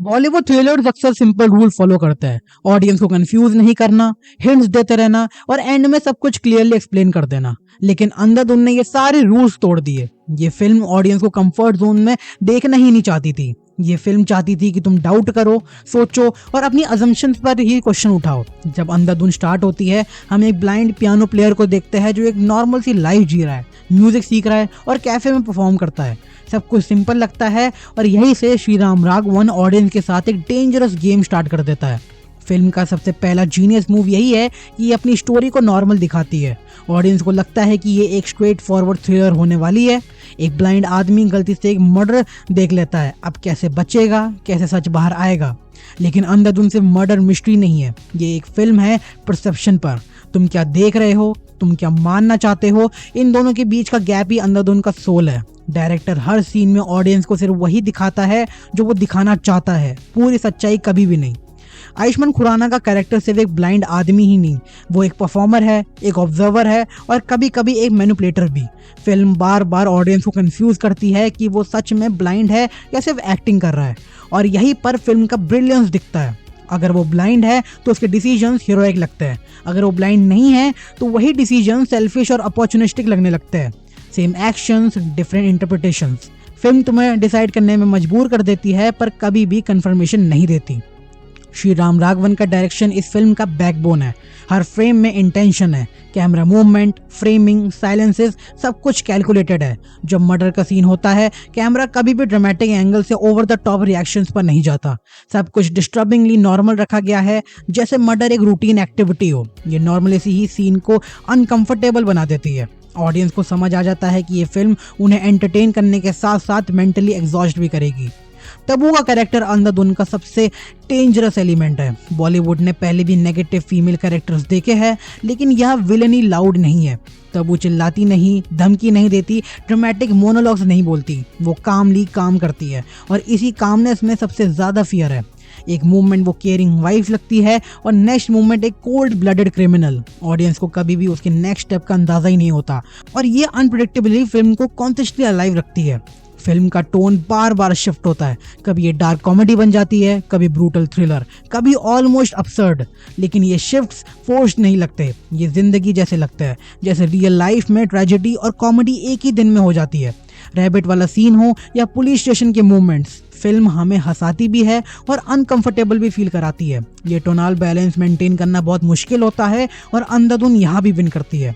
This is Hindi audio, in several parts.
बॉलीवुड थ्रिलर्स अक्सर सिंपल रूल फॉलो करते हैं। ऑडियंस को कंफ्यूज नहीं करना, हिंट्स देते रहना और एंड में सब कुछ क्लियरली एक्सप्लेन कर देना। लेकिन अंधाधुन ने ये सारे रूल्स तोड़ दिए। ये फिल्म ऑडियंस को कंफर्ट जोन में देखना ही नहीं चाहती थी। ये फिल्म चाहती थी कि तुम डाउट करो, सोचो और अपनी अजम्पशंस पर ही क्वेश्चन उठाओ। जब अंधाधुन स्टार्ट होती है, हम एक ब्लाइंड पियानो प्लेयर को देखते हैं जो एक नॉर्मल सी लाइफ जी रहा है, म्यूजिक सीख रहा है और कैफे में परफॉर्म करता है। सब कुछ सिंपल लगता है और यहीं से श्रीराम राघवन ऑडियंस के साथ एक डेंजरस गेम स्टार्ट कर देता है। फिल्म का सबसे पहला जीनियस मूव यही है कि ये अपनी स्टोरी को नॉर्मल दिखाती है। ऑडियंस को लगता है कि ये एक स्ट्रेट फॉरवर्ड थ्रिलर होने वाली है। एक ब्लाइंड आदमी गलती से एक मर्डर देख लेता है, अब कैसे बचेगा, कैसे सच बाहर आएगा। लेकिन अंधाधुन सिर्फ मर्डर मिस्ट्री नहीं है, ये एक फिल्म है परसेप्शन पर। तुम क्या देख रहे हो, तुम क्या मानना चाहते हो, इन दोनों के बीच का गैप ही अंधाधुन का सोल है। डायरेक्टर हर सीन में ऑडियंस को सिर्फ वही दिखाता है जो वो दिखाना चाहता है, पूरी सच्चाई कभी भी नहीं। आयुष्मान खुराना का कैरेक्टर सिर्फ एक ब्लाइंड आदमी ही नहीं, वो एक परफॉर्मर है, एक ऑब्जर्वर है और कभी कभी एक मैनिपुलेटर भी। फिल्म बार बार ऑडियंस को कंफ्यूज करती है कि वो सच में ब्लाइंड है या सिर्फ एक्टिंग कर रहा है, और यहीं पर फिल्म का ब्रिलियंस दिखता है। अगर वो ब्लाइंड है तो उसके डिसीजंस हीरोइक लगते हैं, अगर वो ब्लाइंड नहीं है तो वही डिसीजन सेल्फिश और अपॉर्चुनिस्टिक लगने लगते हैं। Same actions, different interpretations. Film तुम्हें डिसाइड करने में मजबूर कर देती है पर कभी भी कंफर्मेशन नहीं देती। श्रीराम राघवन का डायरेक्शन इस फिल्म का बैकबोन है। हर फ्रेम में इंटेंशन है, कैमरा मूवमेंट, फ्रेमिंग, साइलेंसेस, सब कुछ कैलकुलेटेड है। जब मर्डर का सीन होता है, कैमरा कभी भी ड्रामेटिक एंगल से ओवर द टॉप रिएक्शंस पर नहीं जाता। सब कुछ डिस्टर्बिंगली नॉर्मल रखा गया है, जैसे मर्डर एक रूटीन एक्टिविटी हो। ये नॉर्मलिटी ही सीन को अनकंफर्टेबल बना देती है। ऑडियंस को समझ आ जाता है कि ये फिल्म उन्हें एंटरटेन करने के साथ साथ मेंटली एग्जॉस्ट भी करेगी। तब्बू का कैरेक्टर अंधाधुन का सबसे डेंजरस एलिमेंट है। बॉलीवुड ने पहले भी नेगेटिव फीमेल कैरेक्टर्स देखे हैं, लेकिन यह विलेनी लाउड नहीं है। तब्बू चिल्लाती नहीं, धमकी नहीं देती, ड्रामेटिक मोनोलॉग्स नहीं बोलती, वो कामली काम करती है और इसी कामनेस में सबसे ज्यादा फियर है। एक मूवमेंट वो केयरिंग वाइफ लगती है और नेक्स्ट मूवमेंट एक कोल्ड ब्लडेड क्रिमिनल। ऑडियंस को कभी भी उसके नेक्स्ट स्टेप का अंदाजा ही नहीं होता और ये अनप्रेडिक्टेबली फिल्म को कॉन्स्टेंटली अलाइव रखती है। फिल्म का टोन बार बार शिफ्ट होता है, कभी ये डार्क कॉमेडी बन जाती है, कभी ब्रूटल थ्रिलर, कभी ऑलमोस्ट अब्सर्ड। लेकिन ये शिफ्ट्स फोर्स्ड नहीं लगते, ये जिंदगी जैसे लगते हैं, जैसे रियल लाइफ में ट्रेजेडी और कॉमेडी एक ही दिन में हो जाती है। रैबिट वाला सीन हो या पुलिस स्टेशन के मूवमेंट्स, फिल्म हमें हंसाती भी है और अनकंफर्टेबल भी फील कराती है। ये टोनल बैलेंस मेंटेन करना बहुत मुश्किल होता है और अंधाधुन यहाँ भी विन करती है।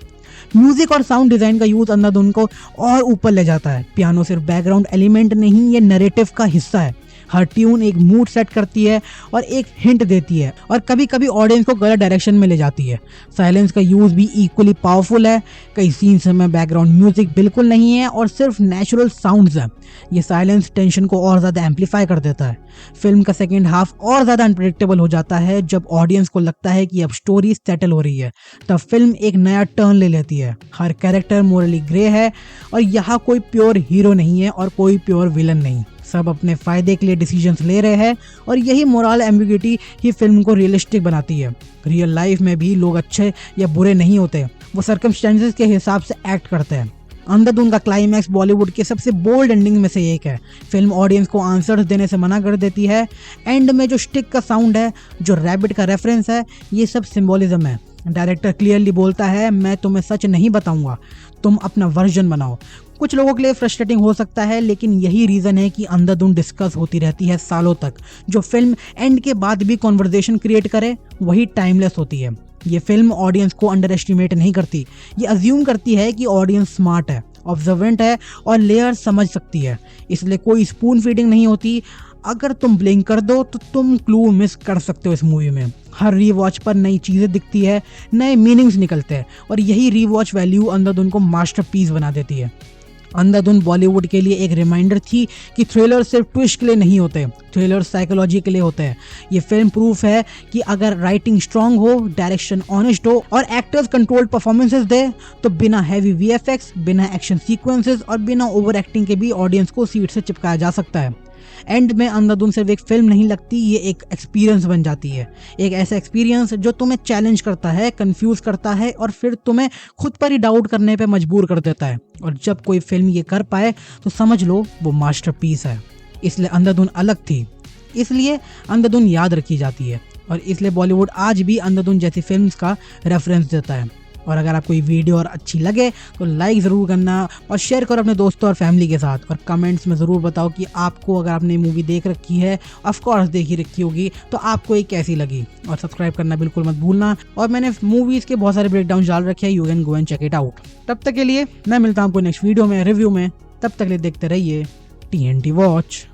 म्यूजिक और साउंड डिजाइन का यूज अंधाधुन को और ऊपर ले जाता है। पियानो सिर्फ बैकग्राउंड एलिमेंट नहीं, ये नैरेटिव का हिस्सा है। हर ट्यून एक मूड सेट करती है और एक हिंट देती है और कभी कभी ऑडियंस को गलत डायरेक्शन में ले जाती है। साइलेंस का यूज भी इक्वली पावरफुल है। कई सीन्स में बैकग्राउंड म्यूजिक बिल्कुल नहीं है और सिर्फ नेचुरल साउंड्स हैं। ये साइलेंस टेंशन को और ज्यादा एम्पलीफाई कर देता है। फिल्म का सेकेंड हाफ और ज्यादा अनप्रेडिक्टेबल हो जाता है। जब ऑडियंस को लगता है कि अब स्टोरी सेटल हो रही है, तब फिल्म एक नया टर्न ले लेती है। हर कैरेक्टर मोरली ग्रे है और यहाँ कोई प्योर हीरो नहीं है और कोई प्योर विलन नहीं। सब अपने फायदे के लिए डिसीजंस ले रहे हैं और यही मोरल एम्बिग्युइटी ही फिल्म को रियलिस्टिक बनाती है। रियल लाइफ में भी लोग अच्छे या बुरे नहीं होते, वो सर्कमस्टेंसेस के हिसाब से एक्ट करते हैं। अंधाधुन का क्लाइमैक्स बॉलीवुड के सबसे बोल्ड एंडिंग में से एक है। फिल्म ऑडियंस को आंसर्स देने से मना कर देती है। एंड में जो स्टिक का साउंड है, जो रैबिट का रेफरेंस है, ये सब सिंबोलिज्म है। डायरेक्टर क्लियरली बोलता है, मैं तुम्हें सच नहीं बताऊंगा, तुम अपना वर्जन बनाओ। कुछ लोगों के लिए फ्रस्ट्रेटिंग हो सकता है, लेकिन यही रीज़न है कि अंधाधुन डिस्कस होती रहती है सालों तक। जो फिल्म एंड के बाद भी कॉन्वर्जेशन क्रिएट करे, वही टाइमलेस होती है। ये फिल्म ऑडियंस को अंडर एस्टिमेट नहीं करती, ये अज्यूम करती है कि ऑडियंस स्मार्ट है, ऑब्जर्वेंट है और लेयर समझ सकती है। इसलिए कोई स्पून फीडिंग नहीं होती। अगर तुम ब्लिंक कर दो तो तुम क्लू मिस कर सकते हो। इस मूवी में हर रीवॉच पर नई चीज़ें दिखती है, नए मीनिंग्स निकलते हैं और यही रीवॉच वैल्यू अंधाधुन को मास्टरपीस बना देती है। अंधाधुन बॉलीवुड के लिए एक रिमाइंडर थी कि थ्रिलर सिर्फ ट्विस्ट के लिए नहीं होते, थ्रिलर साइकोलॉजी के लिए होते हैं। ये फिल्म प्रूफ है कि अगर राइटिंग स्ट्रांग हो, डायरेक्शन ऑनेस्ट हो और एक्टर्स कंट्रोल्ड परफॉर्मेंसेस दे, तो बिना हैवी वीएफएक्स, बिना एक्शन सीक्वेंसेस और बिना ओवर एक्टिंग के भी ऑडियंस को सीट से चिपकाया जा सकता है। एंड में अंधाधुन सिर्फ एक फिल्म नहीं लगती, ये एक एक्सपीरियंस बन जाती है। एक ऐसा एक्सपीरियंस जो तुम्हें चैलेंज करता है, कंफ्यूज करता है और फिर तुम्हें खुद पर ही डाउट करने पे मजबूर कर देता है। और जब कोई फिल्म ये कर पाए तो समझ लो वो मास्टरपीस है। इसलिए अंधाधुन अलग थी, इसलिए अंधाधुन याद रखी जाती है और इसलिए बॉलीवुड आज भी अंधाधुन जैसी फिल्म्स का रेफरेंस देता है। और अगर आपको ये वीडियो और अच्छी लगे तो लाइक ज़रूर करना और शेयर करो अपने दोस्तों और फैमिली के साथ, और कमेंट्स में ज़रूर बताओ कि आपको, अगर आपने मूवी देख रखी है, ऑफ कोर्स देखी रखी होगी, तो आपको ये कैसी लगी। और सब्सक्राइब करना बिल्कुल मत भूलना। और मैंने मूवीज़ के बहुत सारे ब्रेकडाउन डाल रखे हैं, you can go and check it out. तब तक के लिए मैं मिलता हूँ आपको नेक्स्ट वीडियो में, रिव्यू में। तब तक के लिए देखते रहिए TNT वॉच।